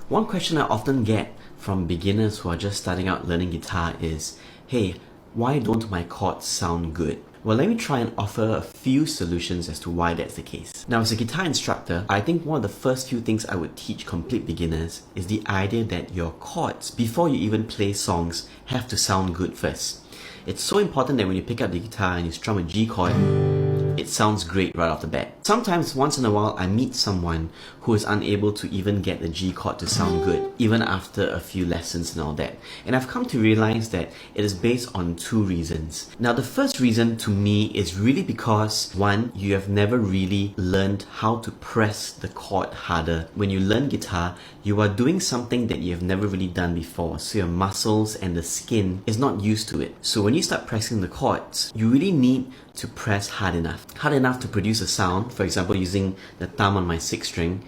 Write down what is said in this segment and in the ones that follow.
One question I often get from beginners who are just starting out learning guitar is, hey, why don't my chords sound good? Well, let me try and offer a few solutions as to why that's the case. Now, as a guitar instructor, I think one of the first few things I would teach complete beginners is the idea that your chords, before you even play songs, have to sound good first. It's so important that when you pick up the guitar and you strum a G chord, it sounds great right off the bat. Sometimes, once in a while, I meet someone who is unable to even get the G chord to sound good, even after a few lessons and all that. And I've come to realize that it is based on two reasons. Now, the first reason to me is really because, one, you have never really learned how to press the chord harder. When you learn guitar, you are doing something that you have never really done before, so your muscles and the skin is not used to it. So when you start pressing the chords, you really need to press hard enough to produce a sound. For example, using the thumb on my 6th string,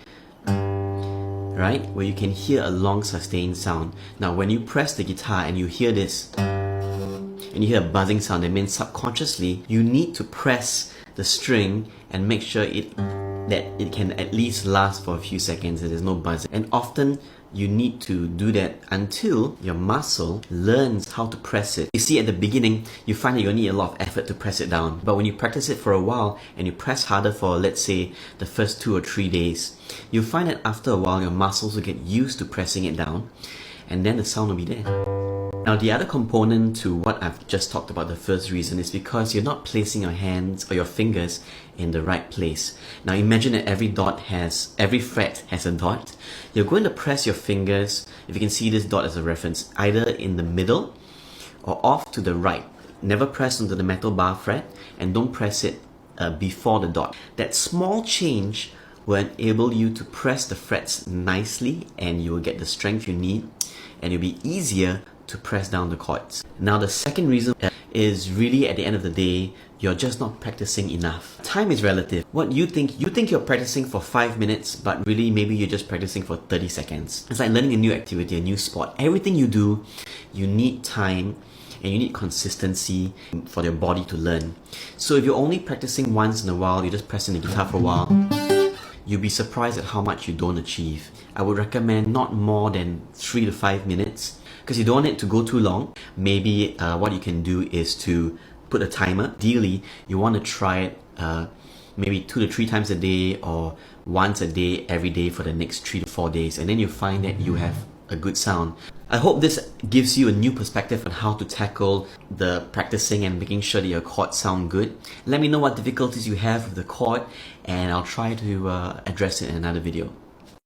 right, where you can hear a long sustained sound. Now when you press the guitar and you hear this, and you hear a buzzing sound, that means subconsciously you need to press the string and make sure that it can at least last for a few seconds and there's no buzzing. And often you need to do that until your muscle learns how to press it. You see, at the beginning, you find that you need a lot of effort to press it down. But when you practice it for a while and you press harder for, let's say, the first 2 or 3 days, you'll find that after a while your muscles will get used to pressing it down, and then the sound will be there. Now, the other component to what I've just talked about, the first reason, is because you're not placing your hands or your fingers in the right place. Now, imagine that every fret has a dot. You're going to press your fingers, if you can see this dot as a reference, either in the middle or off to the right. Never press onto the metal bar fret, and don't press it before the dot. That small change will enable you to press the frets nicely, and you will get the strength you need, and it'll be easier to press down the chords. Now, the second reason is really, at the end of the day, you're just not practicing enough. Time is relative. What you think you're practicing for 5 minutes, but really maybe you're just practicing for 30 seconds. It's like learning a new activity, a new sport. Everything you do, you need time and you need consistency for your body to learn. So if you're only practicing once in a while, you're just pressing the guitar for a while, you'll be surprised at how much you don't achieve. I would recommend not more than 3 to 5 minutes, because you don't want it to go too long. Maybe what you can do is to put a timer. Ideally, you want to try it maybe 2 to 3 times a day, or once a day every day for the next 3 to 4 days, and then you find that you have a good sound. I hope this gives you a new perspective on how to tackle the practicing and making sure that your chords sound good. Let me know what difficulties you have with the chord, and I'll try to address it in another video.